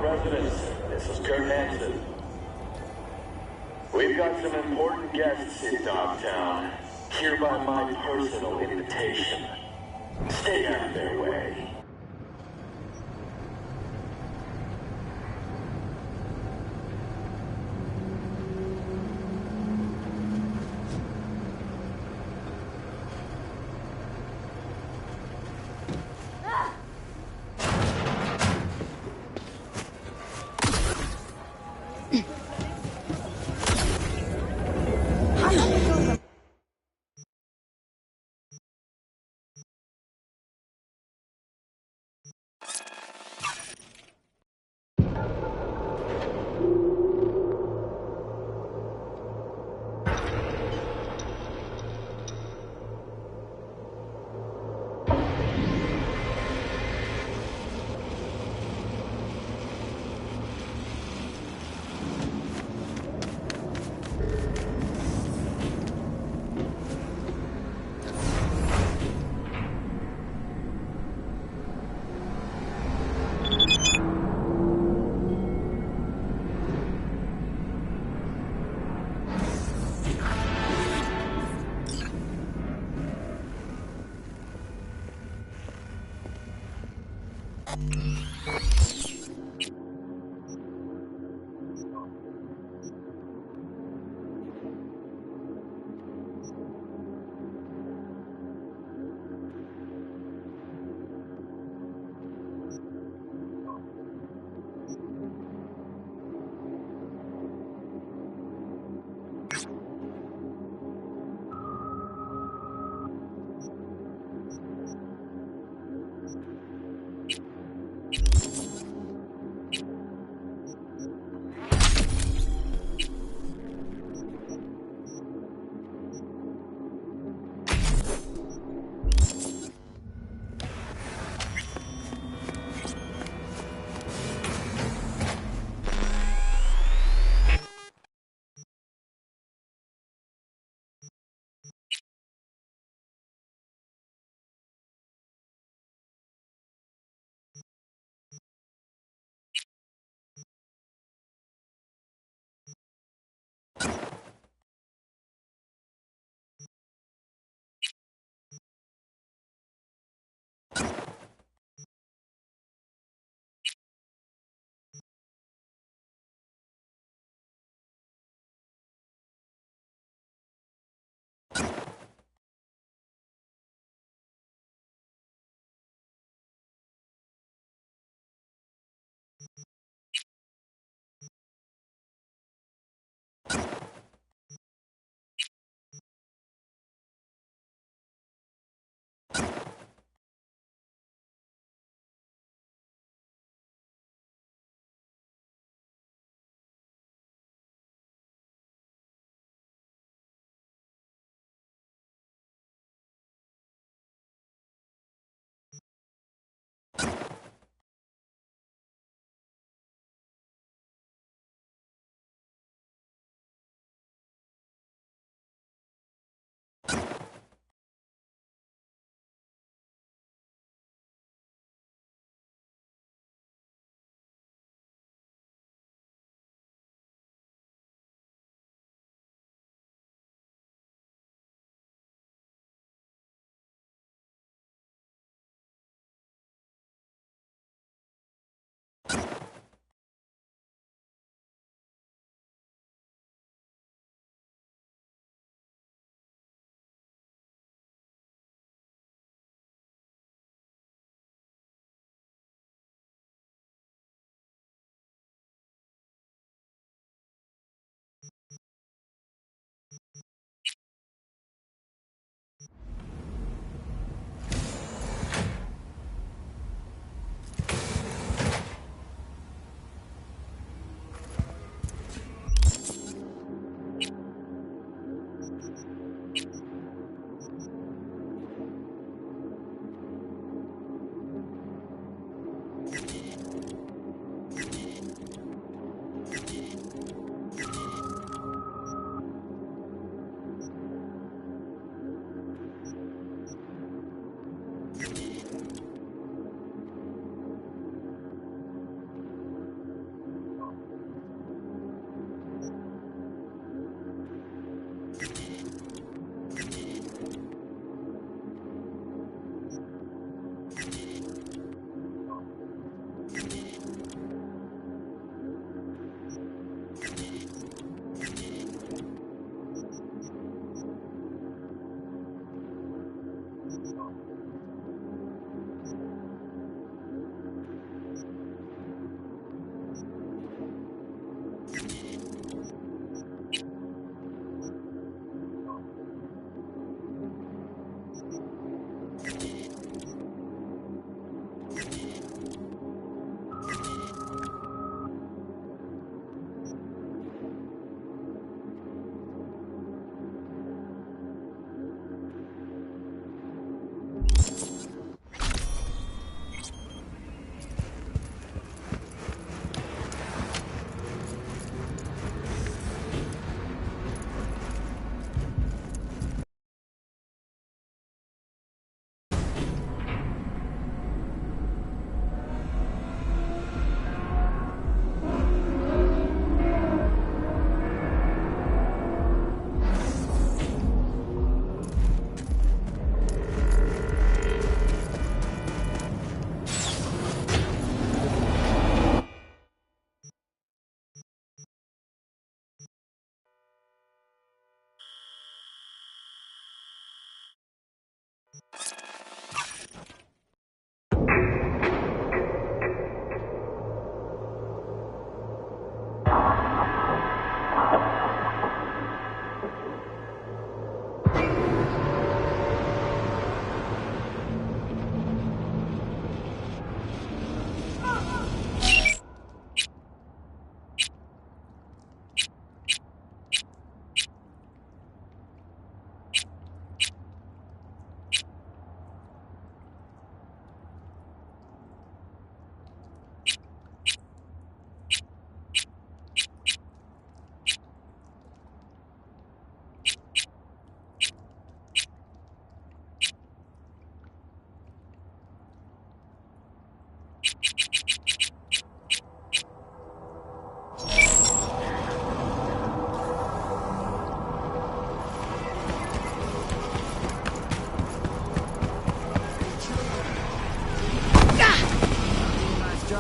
residents. This is Kurt Hansen. We've got some important guests in Dogtown. Here by my personal invitation. Stay out of their way.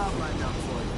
job lined up for you.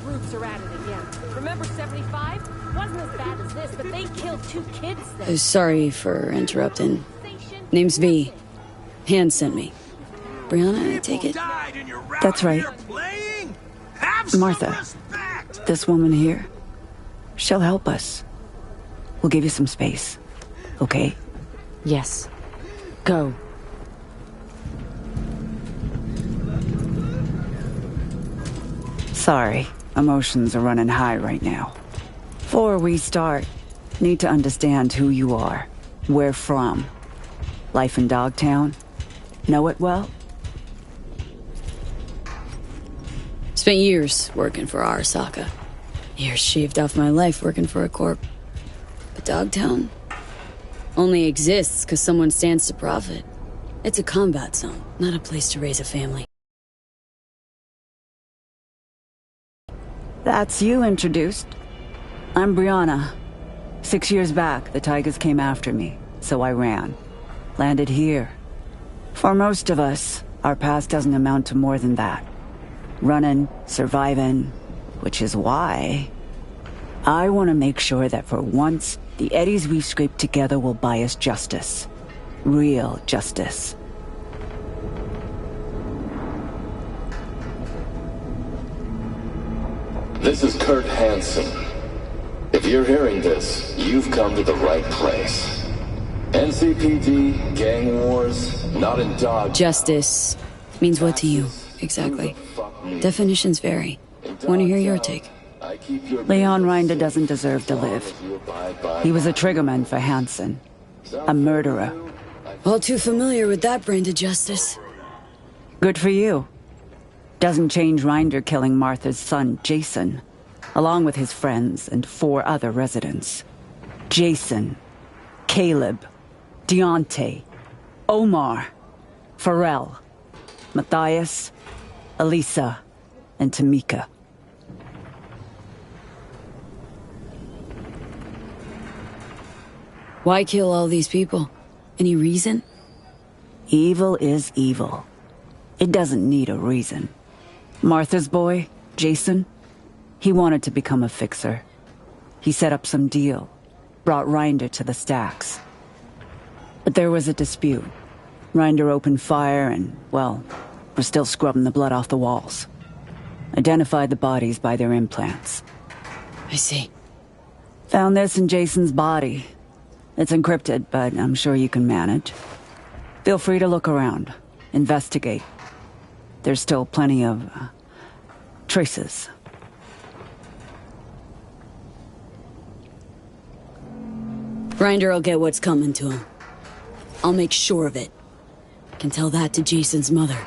Roots are at it again. Remember 75? Wasn't as bad as this, but they killed 2 kids then. Sorry for interrupting. Name's V. Hand sent me. Brianna, I take it? That's right. Martha, this woman here, she'll help us. We'll give you some space, okay? Yes. Go. Sorry, emotions are running high right now. Before we start, need to understand who you are, where from. Life in Dogtown? Know it well? Spent years working for Arasaka. Years shaved off my life working for a corp. But Dogtown only exists because someone stands to profit. It's a combat zone, not a place to raise a family. That's you introduced. I'm Brianna. 6 years back, the Tigers came after me, so I ran. Landed here. For most of us, our past doesn't amount to more than that. Running, surviving, which is why I want to make sure that for once, the eddies we've scraped together will buy us justice. Real justice. This is Kurt Hansen. If you're hearing this, you've come to the right place. NCPD, gang wars, not in dog. Justice means what to you, exactly? Definitions vary. Want to hear your take? Leon Rinder doesn't deserve to live. He was a triggerman for Hansen. A murderer. All too familiar with that brand of justice. Good for you. Doesn't change Rinder killing Martha's son, Jason, along with his friends and 4 other residents. Jason, Caleb, Deontay, Omar, Pharrell, Matthias, Elisa, and Tamika. Why kill all these people? Any reason? Evil is evil. It doesn't need a reason. Martha's boy, Jason, he wanted to become a fixer. He set up some deal, brought Rinder to the stacks. But there was a dispute. Rinder opened fire and, well, we're still scrubbing the blood off the walls. Identified the bodies by their implants. I see. Found this in Jason's body. It's encrypted, but I'm sure you can manage. Feel free to look around, investigate. There's still plenty of traces. Rinder will get what's coming to him. I'll make sure of it. Can tell that to Jason's mother.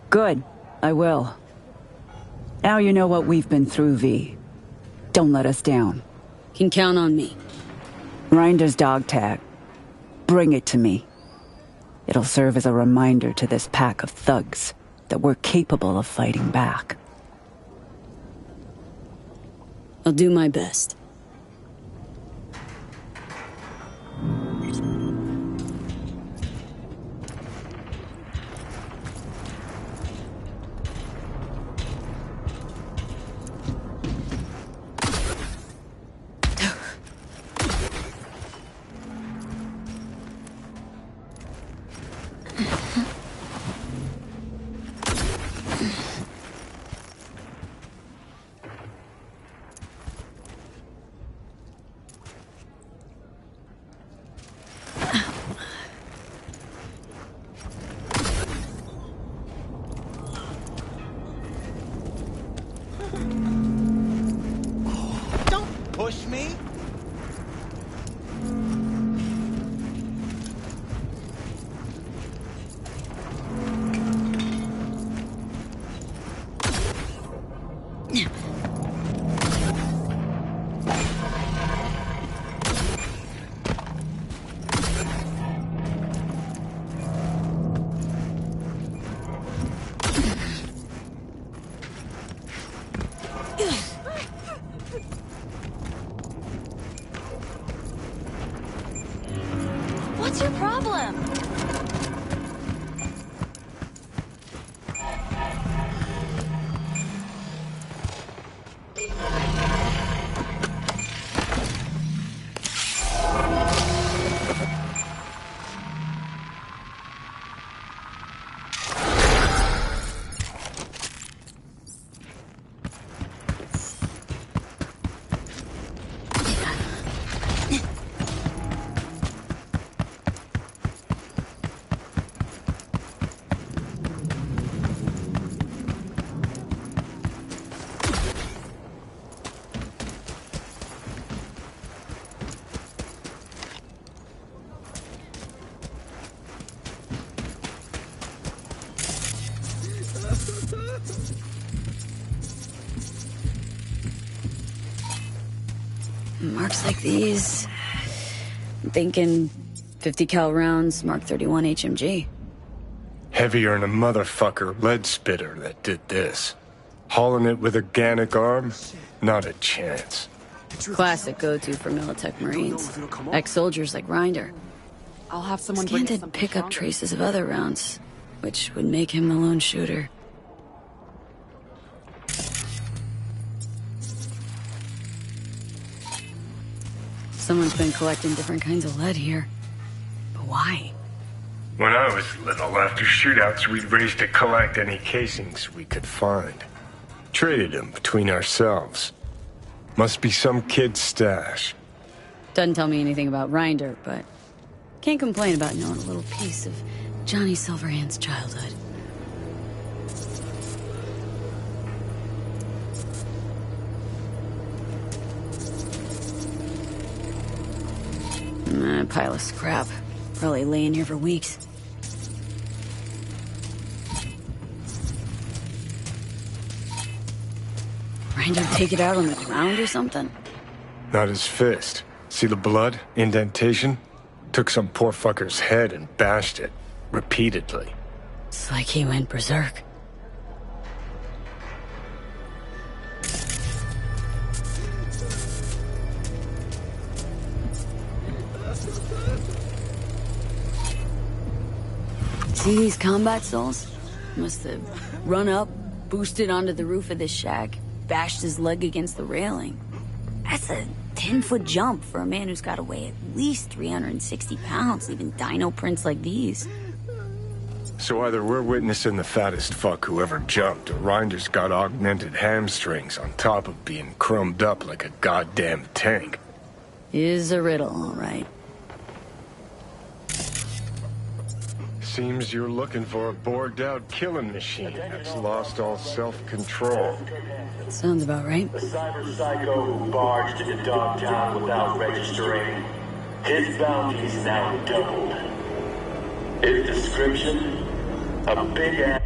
Good, I will. Now you know what we've been through, V. Don't let us down. Can count on me. Rinder's dog tag. Bring it to me. It'll serve as a reminder to this pack of thugs that we're capable of fighting back. I'll do my best. Don't push me! What's your problem? Marks like these. I'm thinking 50 cal rounds, Mark 31 HMG. Heavier than a motherfucker lead spitter that did this. Hauling it with a Ganic arm? Not a chance. Classic go-to for Militech Marines. Ex-soldiers like Rinder. I'll have someone bring Scan us did some pick up shotguns. traces of other rounds, which would make him the lone shooter. Someone's been collecting different kinds of lead here. But why? When I was little, after shootouts, we'd race to collect any casings we could find. Traded them between ourselves. Must be some kid's stash. Doesn't tell me anything about Rinder, but can't complain about knowing a little piece of Johnny Silverhand's childhood. A pile of scrap. Probably laying here for weeks. Rinder take it out on the ground or something? Not his fist. See the blood? Indentation? Took some poor fucker's head and bashed it. Repeatedly. It's like he went berserk. See these combat souls? Must have run up, boosted onto the roof of this shack, bashed his leg against the railing. That's a 10-foot jump for a man who's got to weigh at least 360 pounds, leaving dino prints like these. So either we're witnessing the fattest fuck who ever jumped, or Rinder's got augmented hamstrings on top of being crumbed up like a goddamn tank. Is a riddle, all right. Seems you're looking for a bored-out killing machine that's lost all self-control. Sounds about right. The cyber psycho who barged into Dogtown without registering. His bounty's now doubled. His description? A big ass.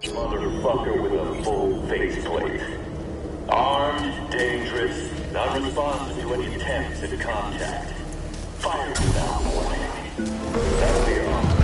Motherfucker with a full faceplate. Armed, dangerous, non-responsive to any attempts at contact. Fired without warning. That'll be all.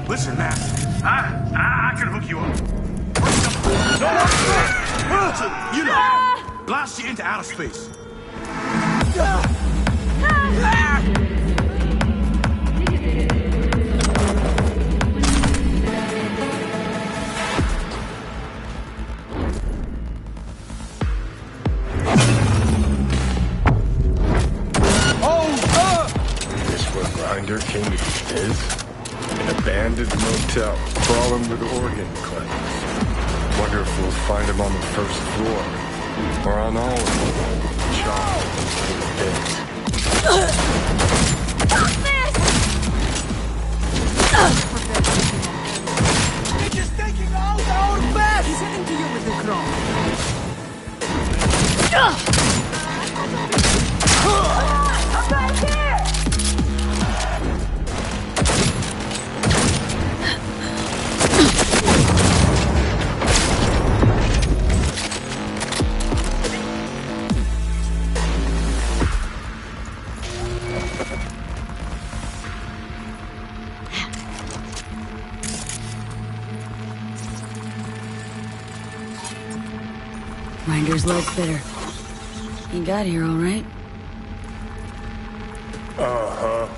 Listen, man. I can hook you up. You know, blast you into outer space. Grinder came to his? An abandoned motel, crawling with organ collectors. Wonder if we'll find him on the first floor, or on all of them, chopped into bits. They're just taking out our bed! He's heading to you with the crawl. I'm right here! Grinder's life's better. He got here all right. Uh-huh.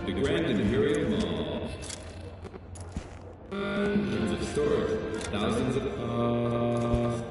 The Grand Imperial Mall. Tons of stores, thousands of all in the world.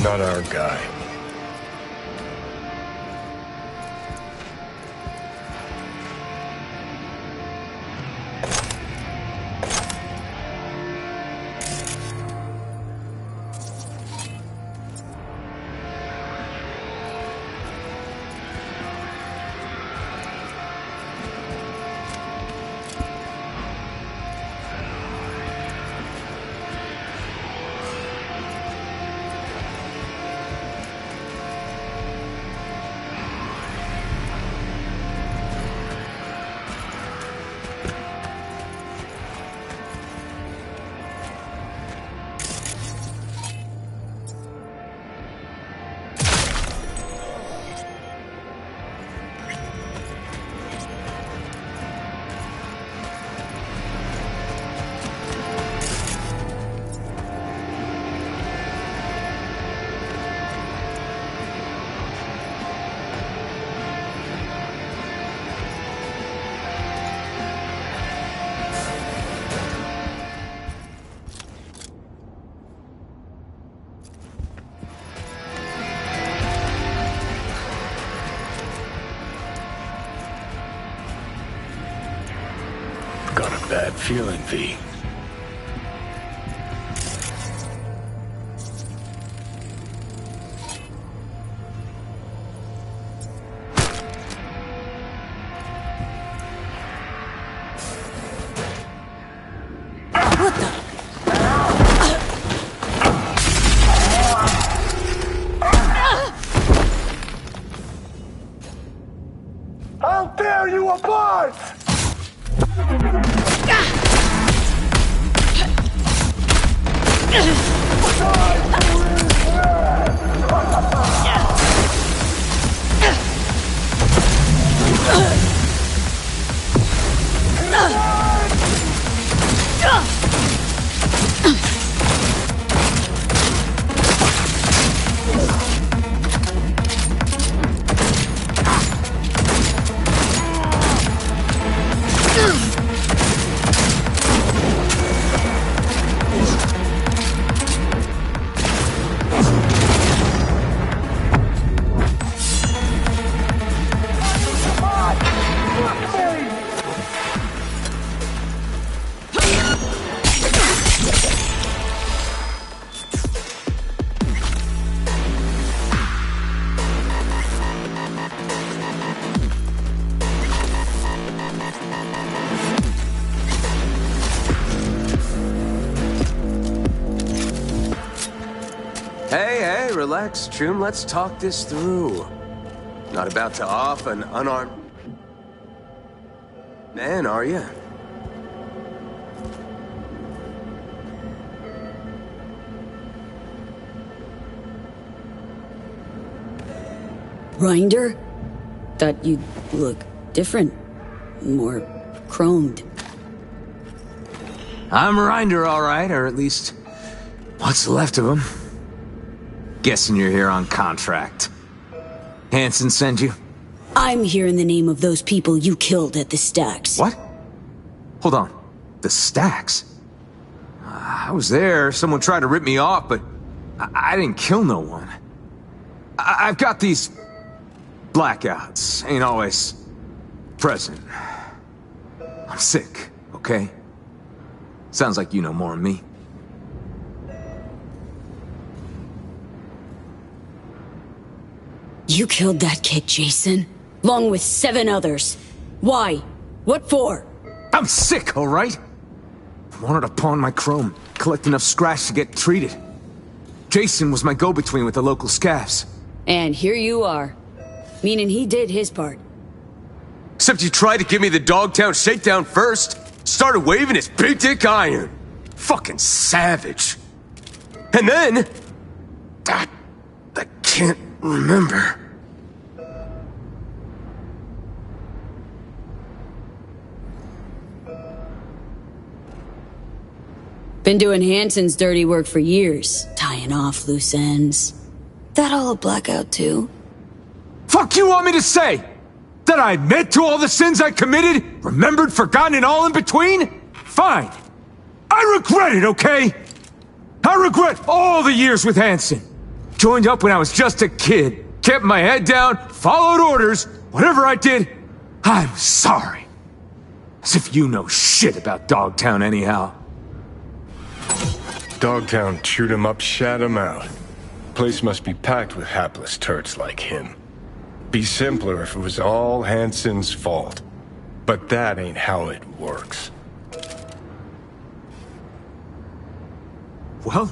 Not our guy. Got a bad feeling, V. I'll tear you apart! Hey, relax, June. Let's talk this through. Not about to off an unarmed man, are you? Rinder? Thought you'd look different. More chromed. I'm Rinder, all right, or at least what's left of him. Guessing you're here on contract. Hanson sent you? I'm here in the name of those people you killed at the stacks. What? Hold on. The stacks? I was there. Someone tried to rip me off, but I didn't kill no one. I've got these blackouts. Ain't always present. I'm sick, okay? Sounds like you know more than me. You killed that kid, Jason, along with 7 others. Why? What for? I'm sick, all right? I wanted to pawn my chrome, collect enough scratch to get treated. Jason was my go-between with the local scavs. And here you are. Meaning he did his part. Except you tried to give me the Dogtown shakedown first. Started waving his big dick iron. Fucking savage. And then... I can't remember. Been doing Hanson's dirty work for years. Tying off loose ends. That all a blackout too? Fuck you want me to say? That I admit to all the sins I committed? Remembered, forgotten, and all in between? Fine. I regret it, okay? I regret all the years with Hanson. Joined up when I was just a kid. Kept my head down, followed orders. Whatever I did, I'm sorry. As if you know shit about Dogtown anyhow. Dogtown chewed him up, shat him out. Place must be packed with hapless turds like him. Be simpler if it was all Hanson's fault. But that ain't how it works. Well?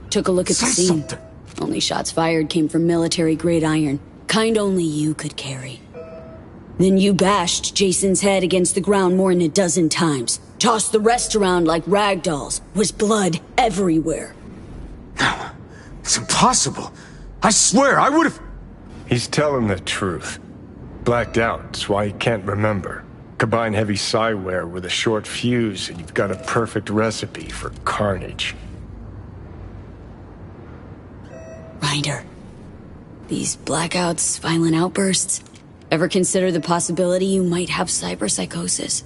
Took a look at the scene. Something. Only shots fired came from military-grade iron. Kind only you could carry. Then you bashed Jason's head against the ground more than a dozen times. Tossed the rest around like rag dolls. Was blood everywhere. No, it's impossible. I swear, I would've... He's telling the truth. Blacked out, that's why he can't remember. Combine heavy psi-wear with a short fuse and you've got a perfect recipe for carnage. Rinder. These blackouts, violent outbursts. Ever consider the possibility you might have cyberpsychosis?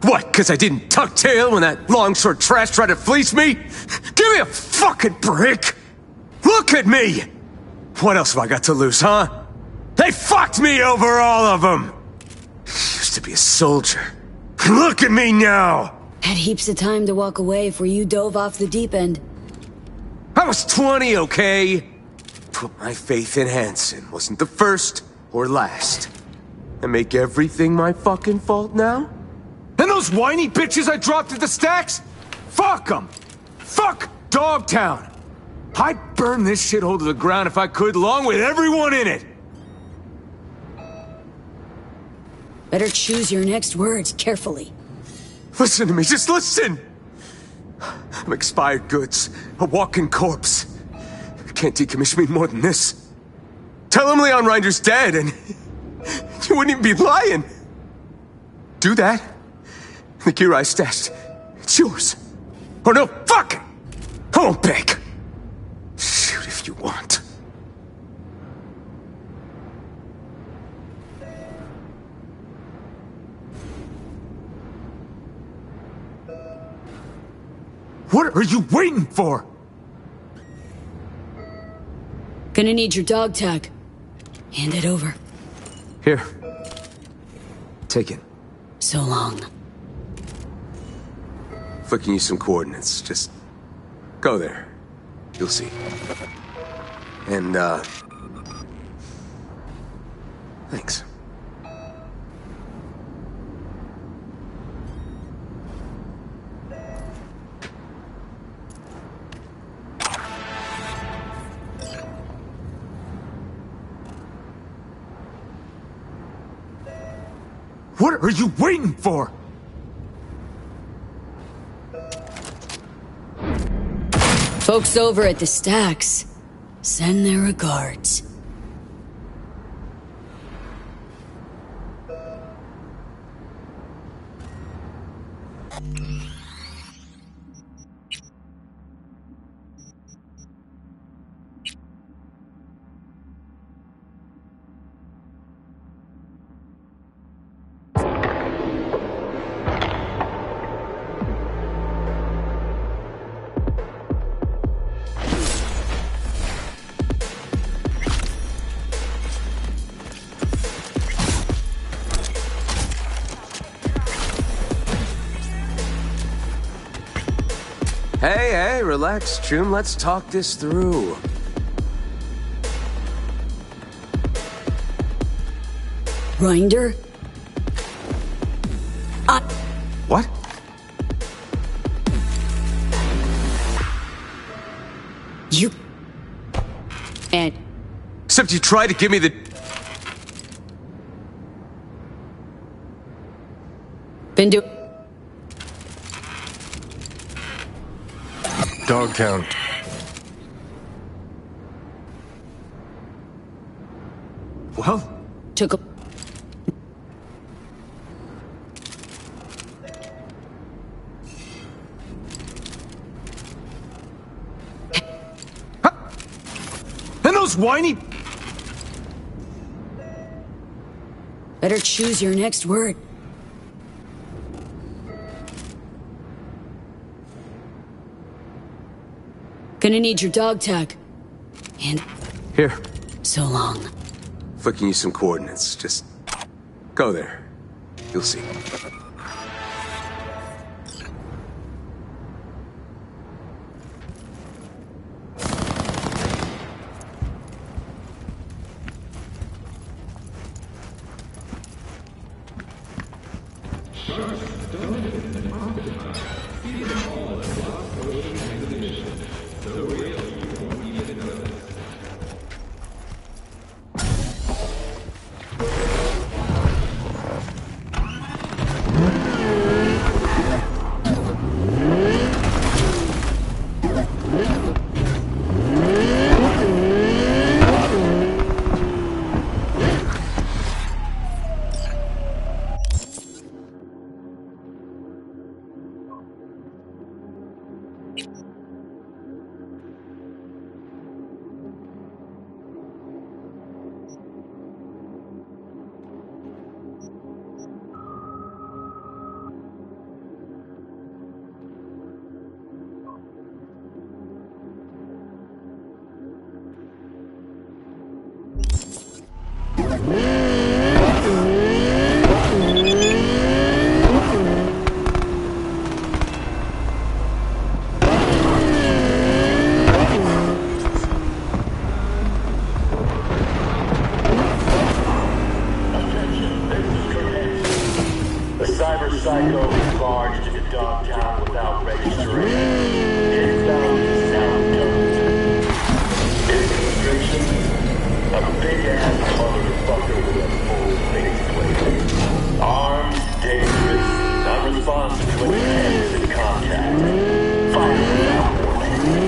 What, because I didn't tuck tail when that long-short trash tried to fleece me? Give me a fucking break! Look at me! What else have I got to lose, huh? They fucked me over, all of them! Used to be a soldier. Look at me now! Had heaps of time to walk away before you dove off the deep end. I was 20, okay? Put my faith in Hanson. Wasn't the first or last. And make everything my fucking fault now? And those whiny bitches I dropped at the stacks? Fuck them! Fuck Dogtown! I'd burn this shithole to the ground if I could, along with everyone in it! Better choose your next words carefully. Listen to me, just listen! I'm expired goods, a walking corpse. Can't decommission me more than this. Tell him Leon Rinder's dead and you wouldn't even be lying. Do that. The gear I stashed, it's yours. Or no, fuck! I won't beg. Shoot if you want. What are you waiting for? Gonna need your dog tag. Hand it over. Here. Take it. So long. Flicking you some coordinates. Just go there. You'll see. And, thanks. What are you waiting for? Folks over at the stacks send their regards. Hey, relax, June. Let's talk this through. Grinder? What? You... And... Except you tried to give me the... Been do... Dogtown. Well? Took a... And those whiny... Better choose your next word. Gonna need your dog tag. And... Here. So long. Flicking you some coordinates. Just... go there. You'll see. Psycho barged into Dogtown without registering. His bounty is now done. His description? A big-ass motherfucker with a full faceplate. Armed, dangerous, unresponsive to any innocent contact. Firing without warning.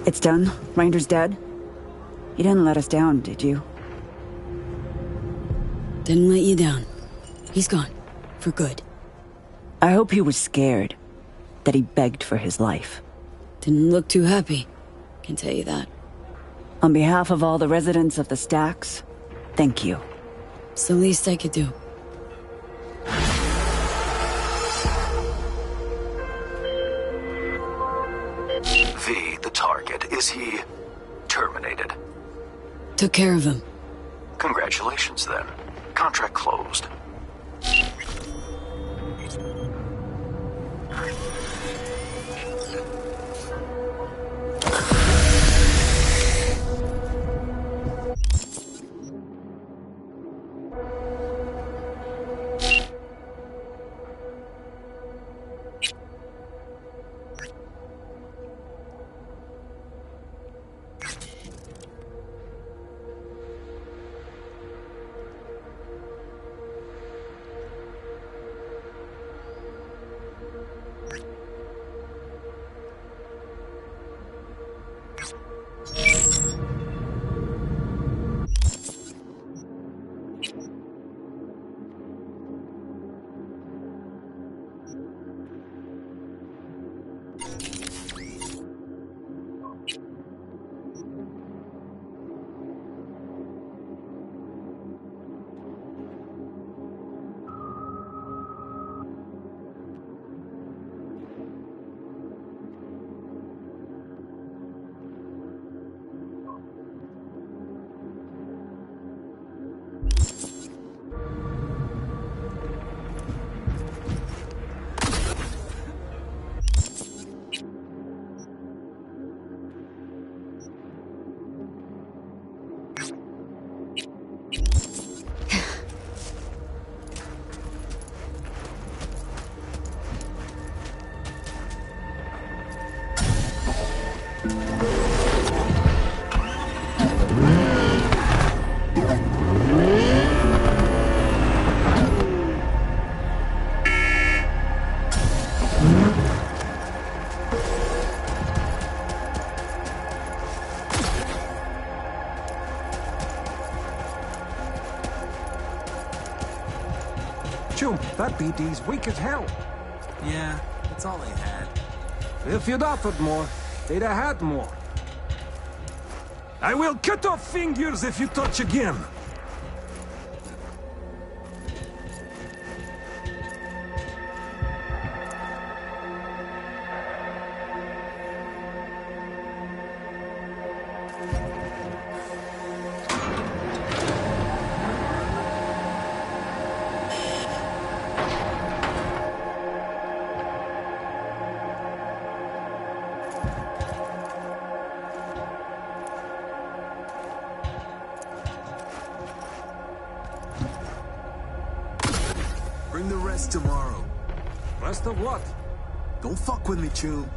It's done? Rinder's dead? You didn't let us down, did you? Didn't let you down. He's gone. For good. I hope he was scared. That he begged for his life. Didn't look too happy. Can tell you that. On behalf of all the residents of the Stacks, thank you. It's the least I could do. V, the target, is he terminated? Took care of him. Congratulations, then. Contract closed. Chum, that BD's weak as hell. Yeah, that's all they had. If you'd offered more, they'd have had more. I will cut off fingers if you touch again. Bring the rest tomorrow. Rest of what? Don't fuck with me, Chum.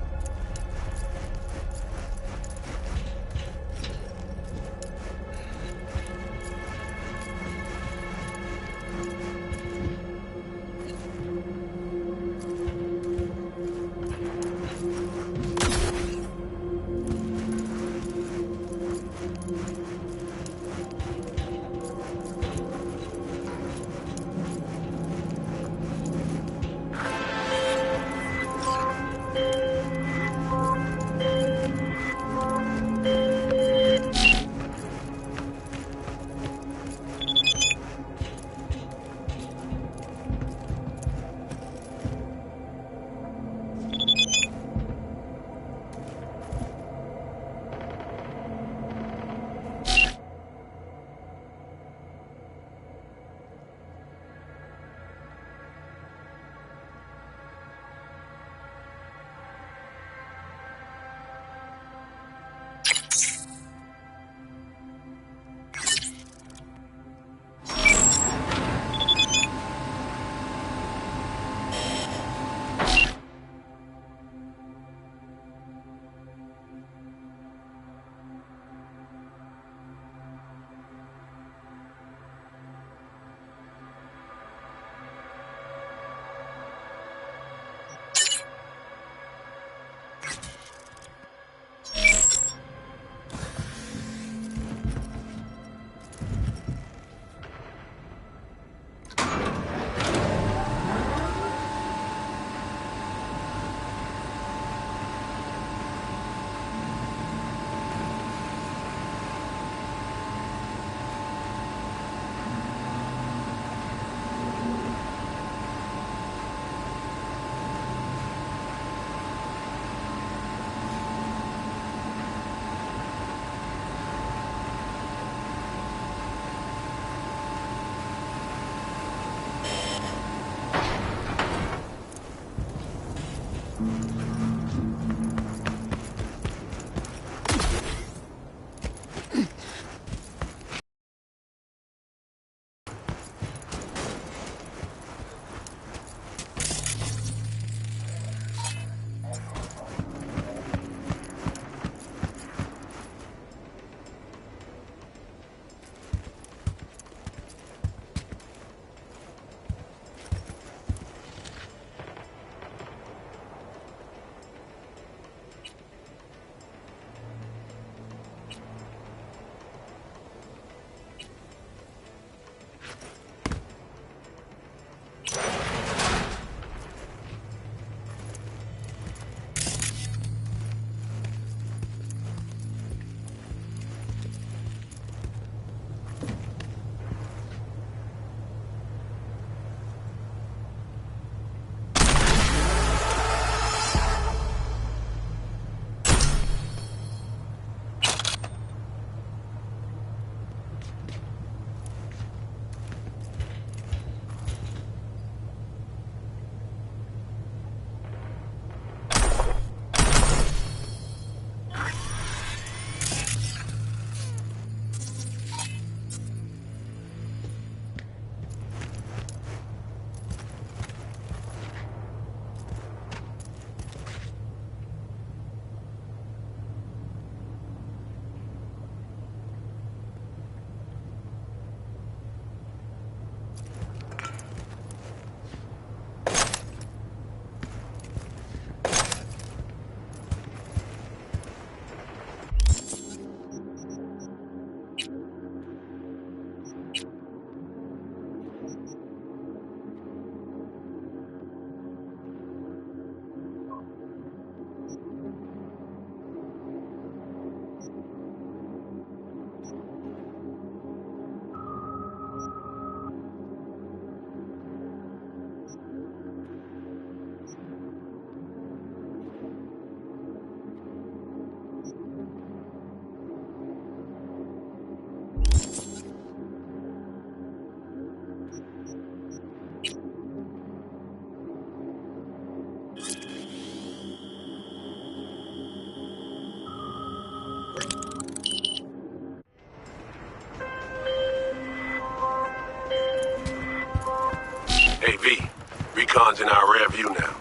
recon's in our rear view now.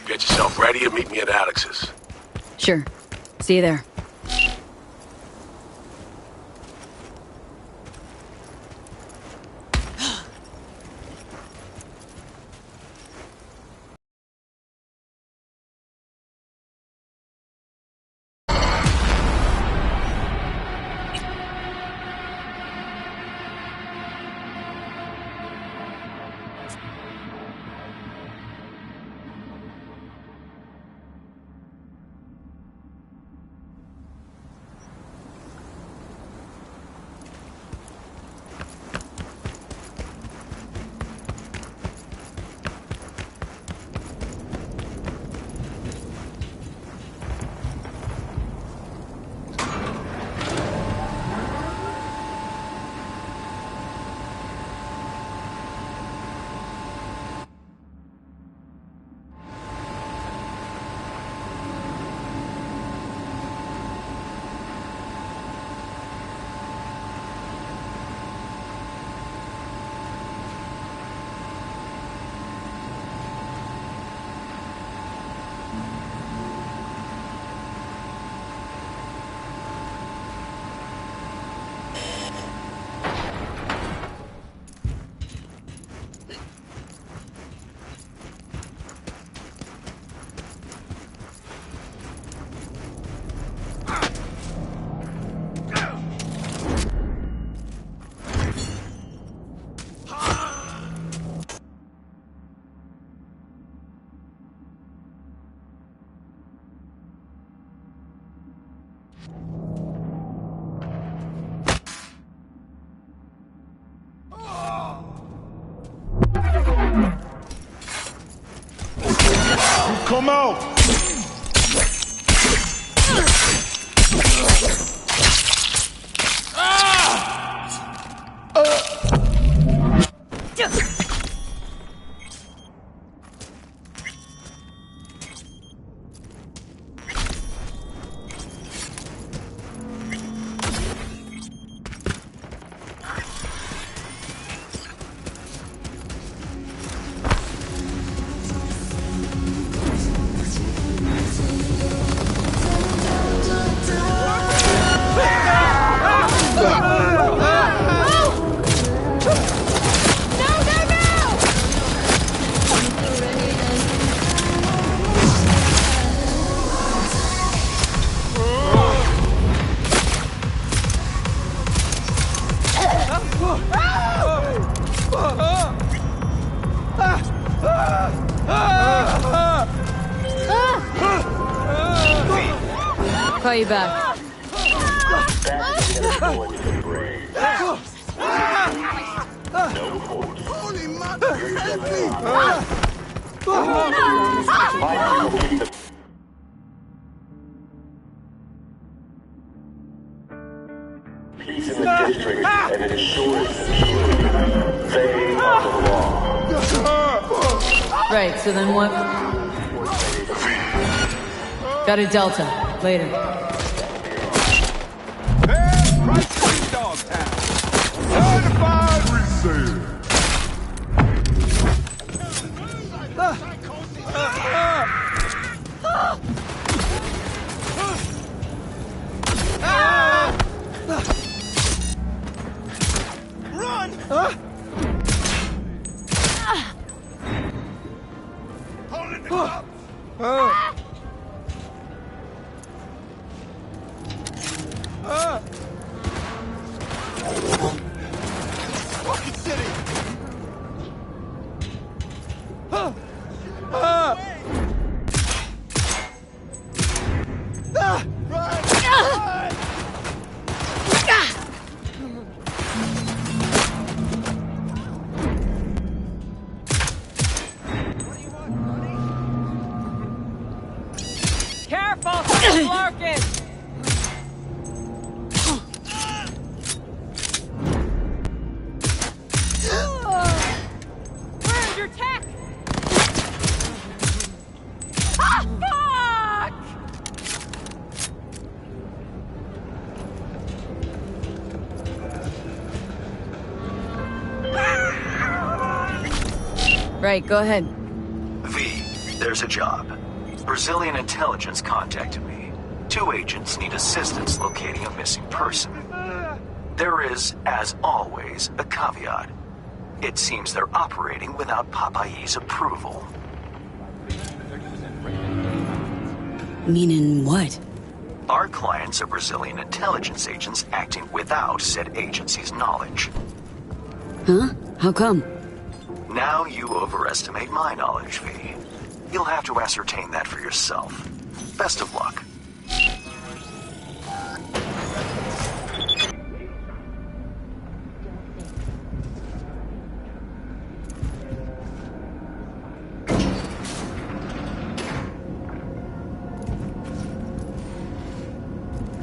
Get yourself ready and meet me at Alex's. Sure. See you there. Come out! Call you back. Holy mother, help me! Peace in the district and ensure security. They are the law. Right, so then what? Got a Delta. Later. Price Dogtown. Certified resale. Run! Holding the cup. Fucking city! Careful! Larkin! Where's your tech? Ah, fuck! Right, go ahead. There's a job. Brazilian intelligence contacted me. 2 agents need assistance locating a missing person. There is, as always, a caveat. It seems they're operating without Papayi's approval. Meaning what? Our clients are Brazilian intelligence agents acting without said agency's knowledge. Huh? How come? Now you overestimate my knowledge, V. You'll have to ascertain that for yourself. Best of luck.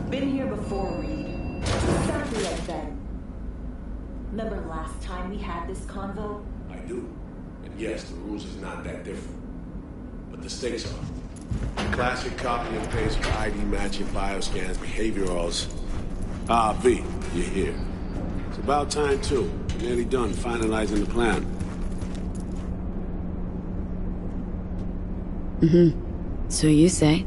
Been here before, Reed. Exactly like that. Remember last time we had this convo? I do. And yes, the rules is not that different. But the stakes are. Classic copy and paste for ID matching, bioscans, behaviorals. Ah, V, you're here. It's about time, too. We're nearly done finalizing the plan. So you say?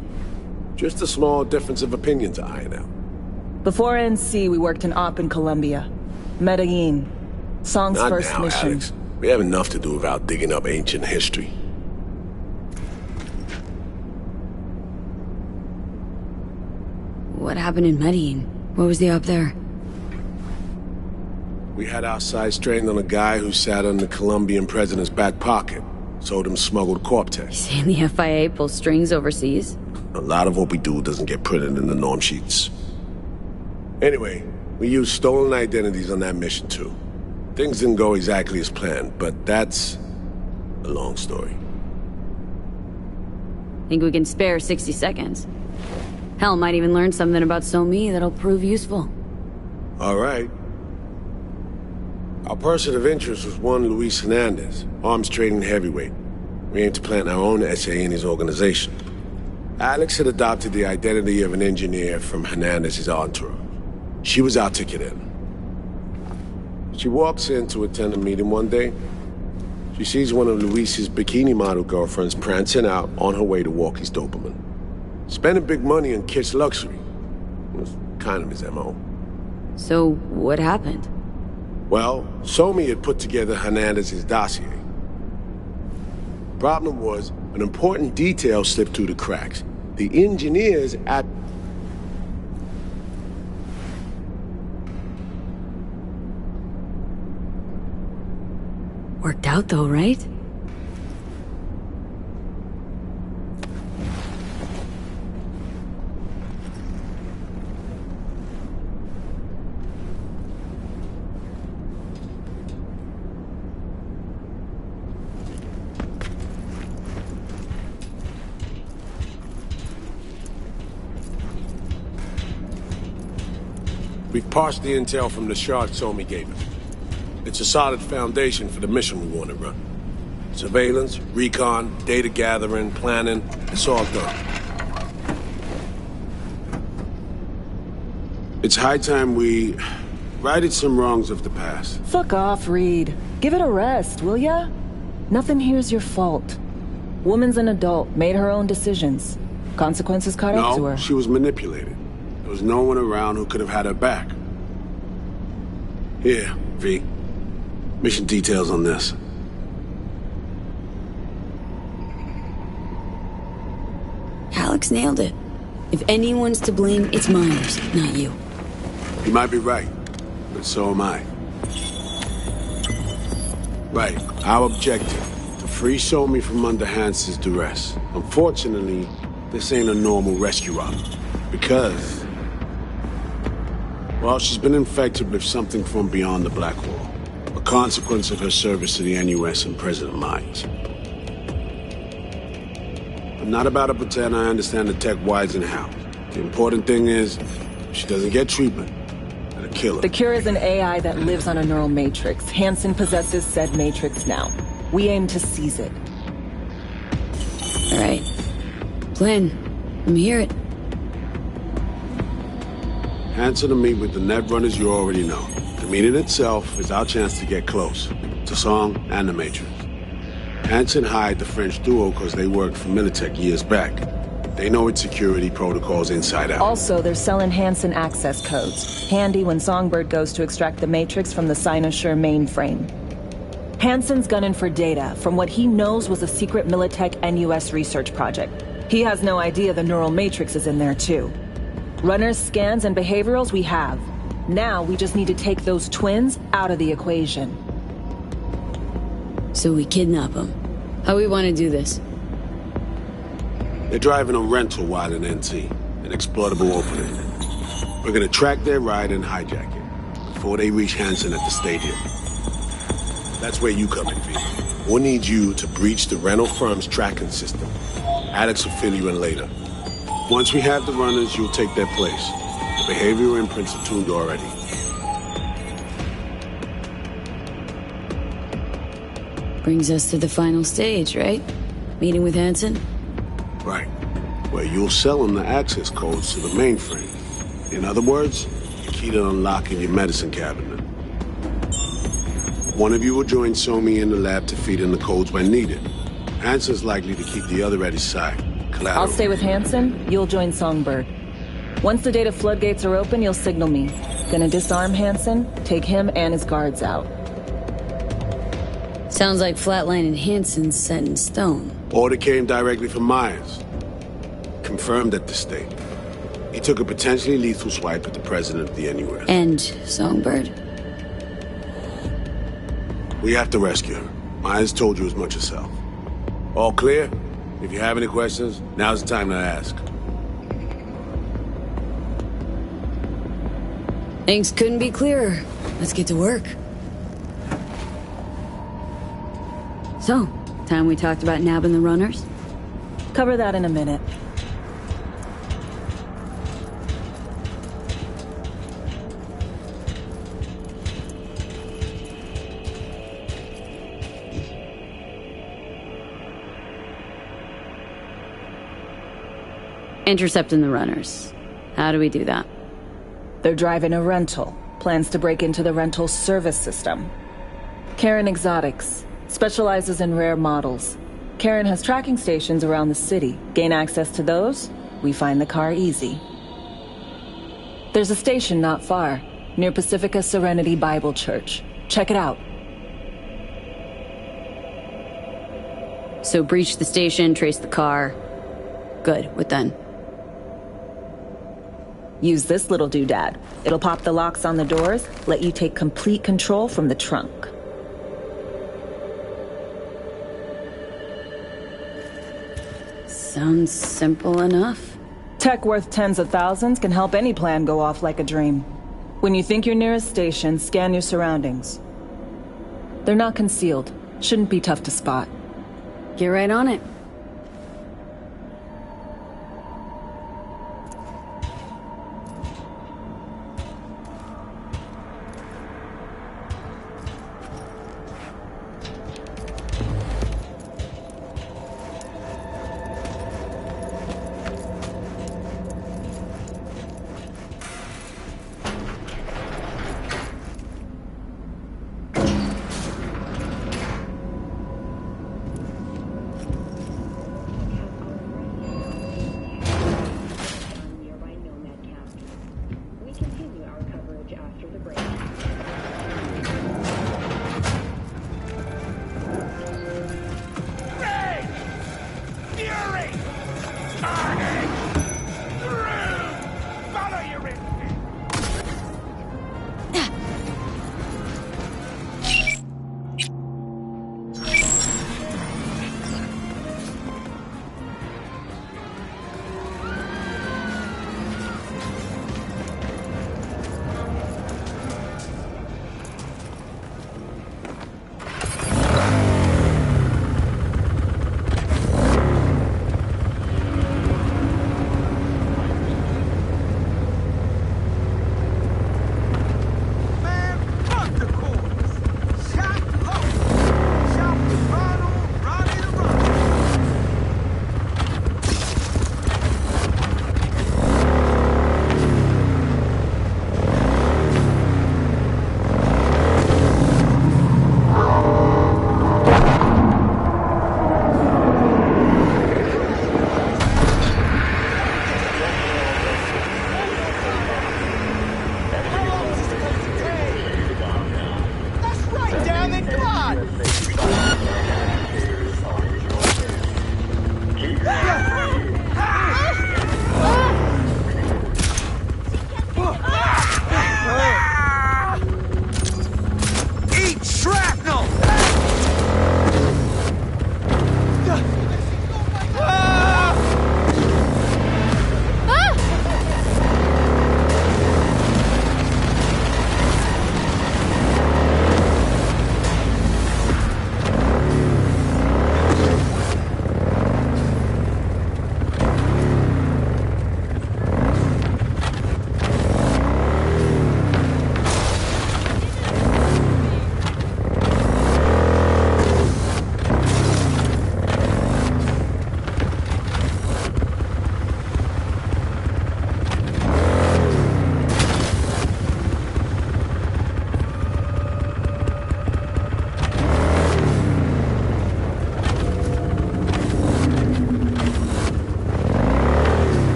Just a small difference of opinion to iron out. Before NC, we worked in op in Colombia. Medellin. Song's Not first now, mission. Alex. We have enough to do without digging up ancient history. What happened in Medellin? What was the up there? We had our sights trained on a guy who sat on the Colombian president's back pocket. Sold him smuggled Corp-Tech. Saying the FIA pulls strings overseas? A lot of what we do doesn't get printed in the norm sheets. Anyway, we used stolen identities on that mission too. Things didn't go exactly as planned, but that's a long story. Think we can spare 60 seconds? Hell, might even learn something about So-Me that'll prove useful. All right. Our person of interest was one Luis Hernandez, arms trading heavyweight. We aim to plant our own SA in his organization. Alex had adopted the identity of an engineer from Hernandez's entourage. She was our ticket in. She walks in to attend a meeting one day. She sees one of Luis's bikini model girlfriends prancing out on her way to walk his Doberman. Spending big money on kitsch luxury. It was kind of his MO. So, what happened? Well, So-Me had put together Hernandez's dossier. Problem was, an important detail slipped through the cracks. The engineers at... Worked out though, right? We've parsed the intel from the shard So-Me gave us. It's a solid foundation for the mission we want to run. Surveillance, recon, data gathering, planning, it's all done. It's high time we righted some wrongs of the past. Fuck off, Reed. Give it a rest, will ya? Nothing here's your fault. Woman's an adult, made her own decisions. Consequences caught up to her. No, she was manipulated. There was no one around who could have had her back. Here, V. Mission details on this. Alex nailed it. If anyone's to blame, it's Myers, not you. You might be right, but so am I. Right, our objective, to free So-Me from under Hansen's duress. Unfortunately, this ain't a normal rescue op. Because... well, she's been infected with something from beyond the Black Wall. A consequence of her service to the NUS and President Myers. I'm not about to pretend I understand the tech whys and how. The important thing is, if she doesn't get treatment, it'll kill her. The cure is an AI that lives on a neural matrix. Hansen possesses said matrix now. We aim to seize it. All right. Plan. Let me hear it. Hansen to meet with the net runners you already know. The meeting itself is our chance to get close to Song and the Matrix. Hansen hired the French duo because they worked for Militech years back. They know its security protocols inside out. Also, they're selling Hansen access codes. Handy when Songbird goes to extract the Matrix from the Cynosure mainframe. Hansen's gunning for data from what he knows was a secret Militech NUS research project. He has no idea the neural matrix is in there too. Runners, scans, and behaviorals we have. Now we just need to take those twins out of the equation. So we kidnap them. How we want to do this? They're driving a rental while in NT, an exploitable opening. We're gonna track their ride and hijack it before they reach Hansen at the stadium. That's where you come in, V. We'll need you to breach the rental firm's tracking system. Alex will fill you in later. Once we have the runners, you'll take their place. The behavioral imprints are tuned already. Brings us to the final stage, right? Meeting with Hansen? Right. Where you'll sell them the access codes to the mainframe. In other words, the key to unlocking your medicine cabinet. One of you will join Somi in the lab to feed in the codes when needed. Hansen's likely to keep the other at his side. Collateral. I'll stay with Hansen, you'll join Songbird. Once the data floodgates are open, you'll signal me. Gonna disarm Hansen, take him and his guards out. Sounds like Flatline and Hansen's set in stone. Order came directly from Myers. Confirmed at the state. He took a potentially lethal swipe at the president of the NUS. And Songbird? We have to rescue her. Myers told you as much herself. All clear? If you have any questions, now's the time to ask. Things couldn't be clearer. Let's get to work. So, time we talked about nabbing the runners? Cover that in a minute. Intercepting the runners. How do we do that? They're driving a rental. Plans to break into the rental service system. Karen Exotics. Specializes in rare models. Karen has tracking stations around the city. Gain access to those, we find the car easy. There's a station not far, near Pacifica Serenity Bible Church. Check it out. So breach the station, trace the car. Good, what then? Use this little doodad. It'll pop the locks on the doors, let you take complete control from the trunk. Sounds simple enough. Tech worth tens of thousands can help any plan go off like a dream. When you think you're nearest station, scan your surroundings. They're not concealed. Shouldn't be tough to spot. Get right on it.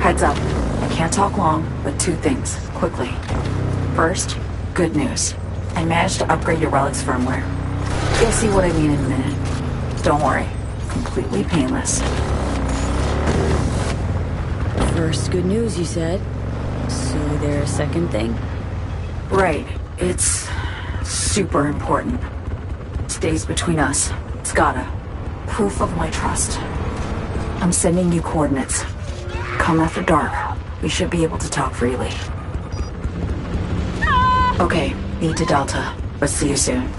Heads up. I can't talk long, but two things, quickly. First, good news. I managed to upgrade your relic's firmware. You'll see what I mean in a minute. Don't worry. Completely painless. First good news, you said. So there's a second thing? Right. It's super important. Stays between us. It's gotta. Proof of my trust. I'm sending you coordinates. Come after dark. We should be able to talk freely. Okay, need to Delta. But see you soon.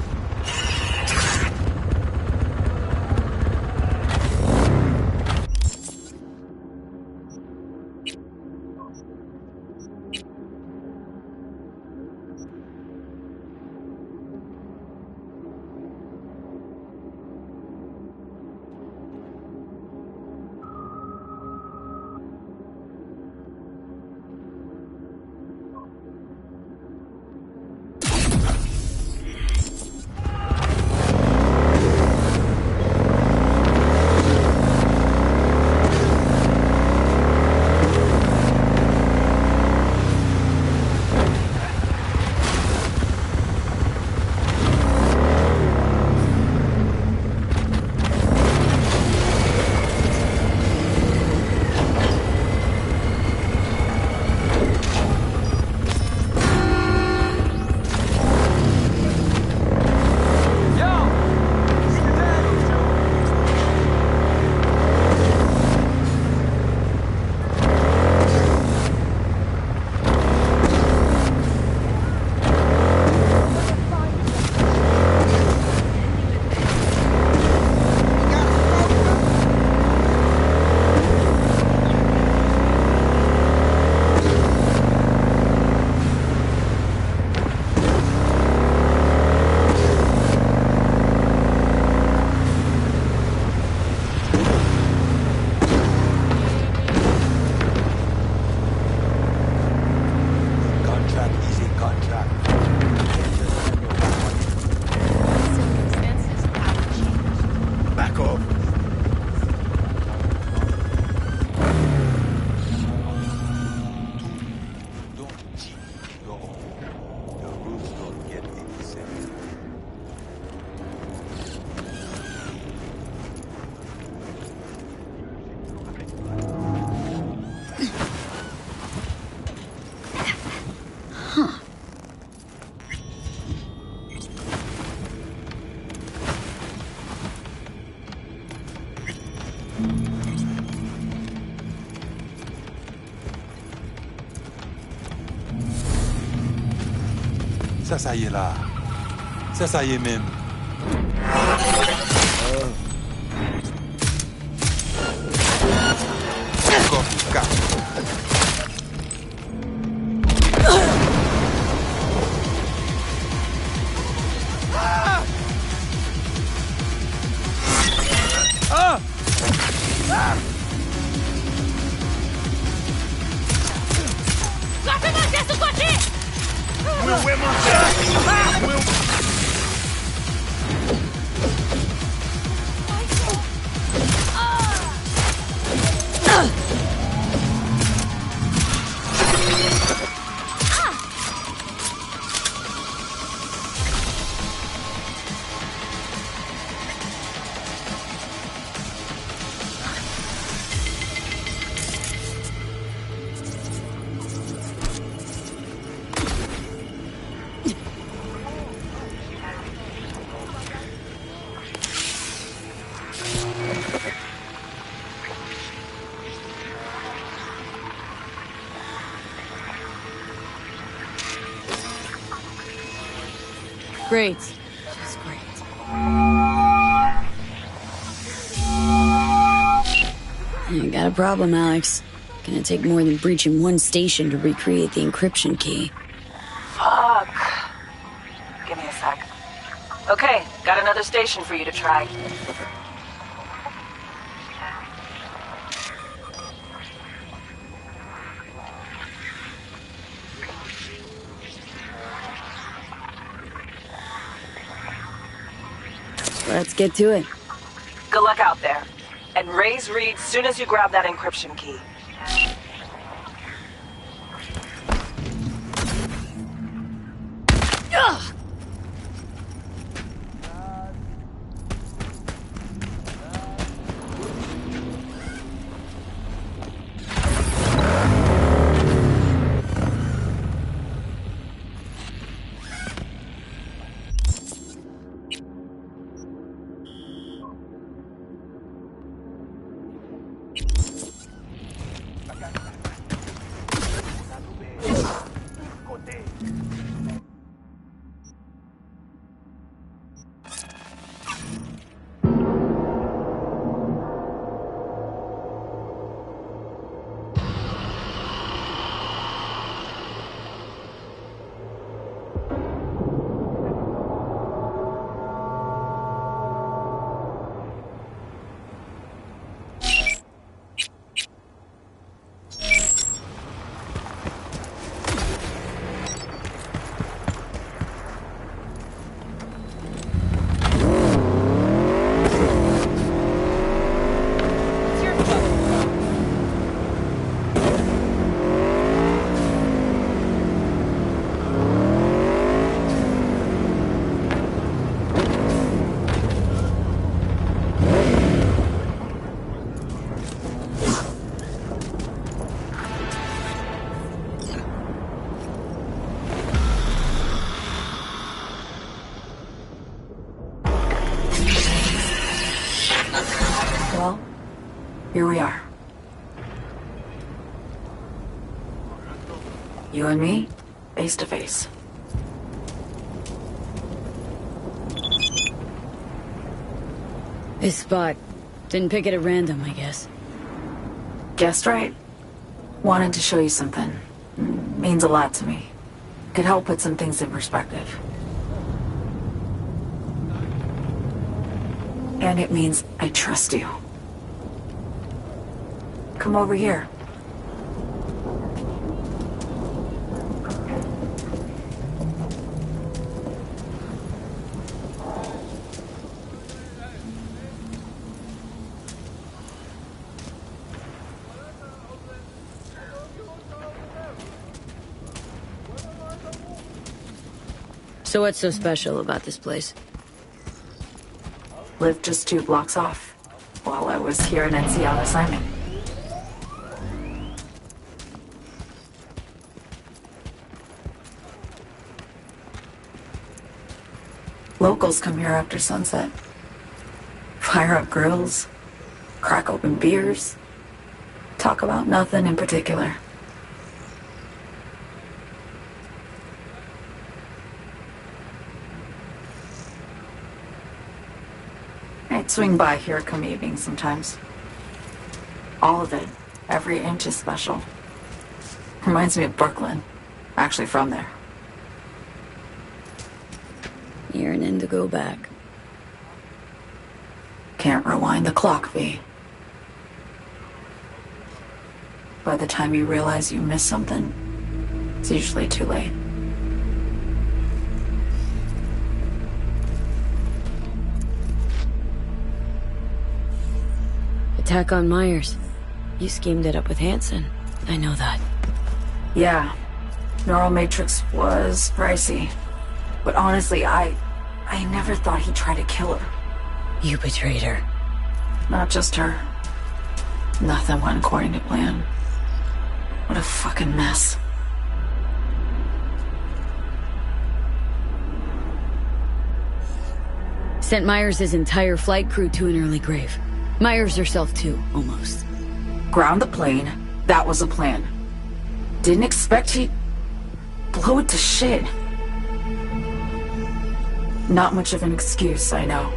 Ça y est là. Ça y est même. Encore du cas. Great. Just great. You got a problem, Alex. Gonna take more than breaching one station to recreate the encryption key. Fuck. Give me a sec. Okay, got another station for you to try. Let's get to it. Good luck out there. And raise Reed soon as you grab that encryption key. Ugh! Well, here we are. You and me, face to face. This spot. Didn't pick it at random, I guess. Guessed right. Wanted to show you something. Means a lot to me. Could help put some things in perspective. And it means I trust you. Come over here. So what's so special about this place? Lived just 2 blocks off, while I was here in NC on assignment. Locals come here after sunset. Fire up grills, crack open beers, talk about nothing in particular. I'd swing by here come evening sometimes. All of it, every inch is special. Reminds me of Brooklyn. Actually from there. Yearning to go back. Can't rewind the clock, V. By the time you realize you missed something, it's usually too late. Attack on Myers. You schemed it up with Hanson. I know that. Yeah. Neural Matrix was pricey. But honestly, I never thought he'd try to kill her. You betrayed her. Not just her. Nothing went according to plan. What a fucking mess. Sent Myers' entire flight crew to an early grave. Myers herself too, almost. Ground the plane. That was a plan. Didn't expect he'd blow it to shit. Not much of an excuse, I know.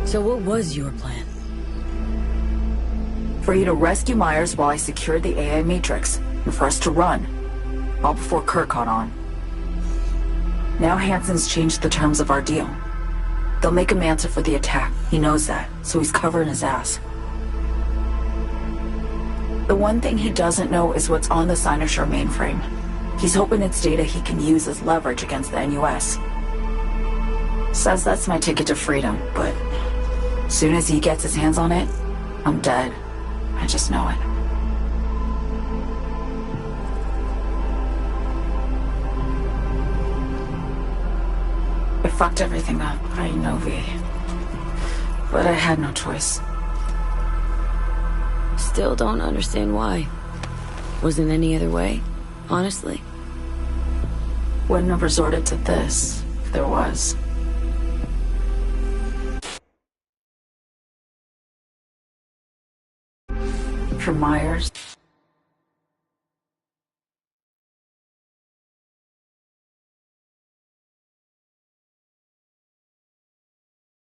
So what was your plan? For you to rescue Myers while I secured the AI Matrix, and for us to run. All before Kurt caught on. Now Hanson's changed the terms of our deal. They'll make him answer for the attack. He knows that, so he's covering his ass. The one thing he doesn't know is what's on the Cynosure mainframe. He's hoping it's data he can use as leverage against the NUS. Says that's my ticket to freedom, but soon as he gets his hands on it, I'm dead. I just know it. fucked everything up. I know, V. But I had no choice. Still don't understand why. Wasn't any other way, honestly. Wouldn't have resorted to this if there was. For Myers.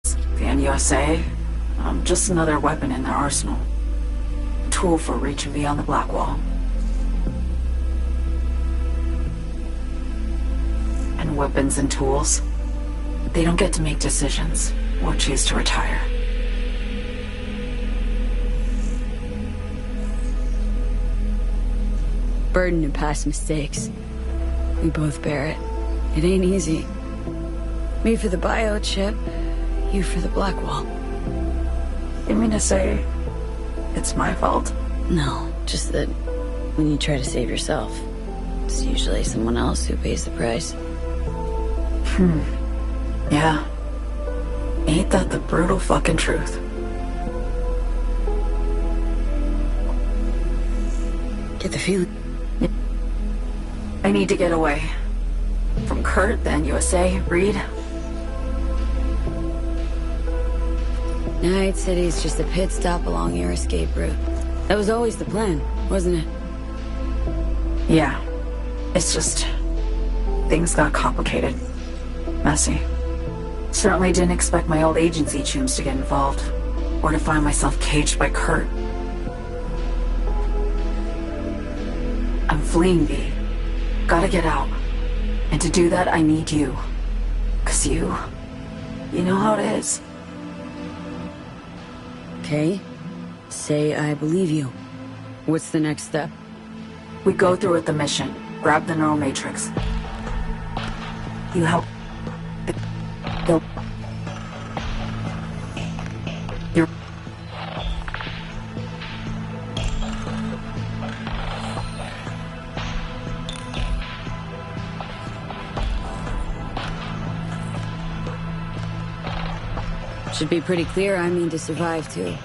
The NUSA, just another weapon in their arsenal. A tool for reaching beyond the Black Wall. And weapons and tools, they don't get to make decisions or choose to retire. Burden of past mistakes. We both bear it. It ain't easy. Me for the biochip, you for the Black Wall. You mean to say it's my fault? No, just that when you try to save yourself, it's usually someone else who pays the price. Yeah. Ain't that the brutal fucking truth? Get the feeling. I need to get away. From Kurt, then USA, Reed. Night City's just a pit stop along your escape route. That was always the plan, wasn't it? Yeah. It's just... things got complicated. Messy. Certainly didn't expect my old agency chums to get involved. Or to find myself caged by Kurt. I'm fleeing, V. Gotta get out. And to do that, I need you. 'Cause you know how it is. Okay. Say I believe you. What's the next step? We go through with the mission. Grab the neural matrix. You help. You're... Should be pretty clear I mean to survive, too.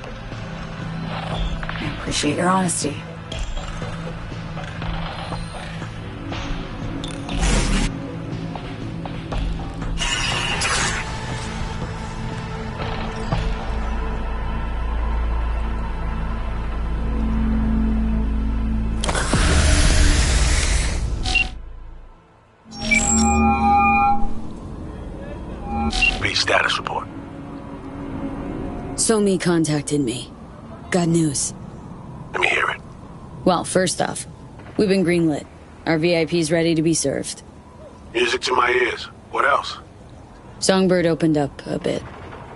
I appreciate your honesty. Status report. Somi contacted me. Got news. Let me hear it. Well, first off, we've been greenlit. Our VIP's ready to be served. Music to my ears. What else? Songbird opened up a bit.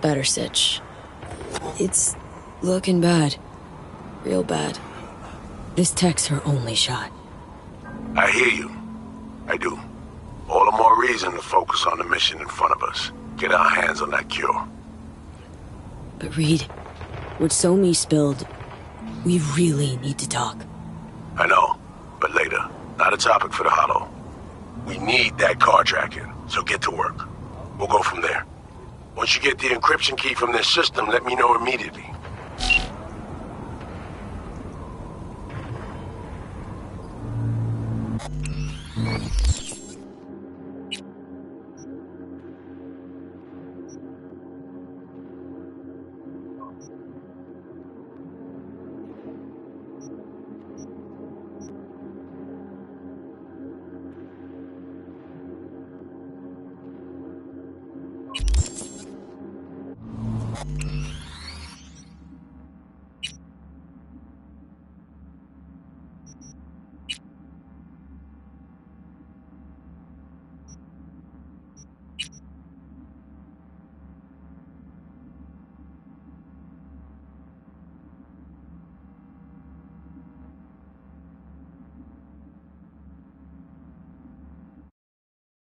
Better sitch. It's looking bad. Real bad. This tech's her only shot. I hear you. I do. All the more reason to focus on the mission in front of us. Get our hands on that cure. But Reed, what Somi spilled, we really need to talk. I know, but later. Not a topic for the Hollow. We need that car tracking, so get to work. We'll go from there. Once you get the encryption key from this system, let me know immediately.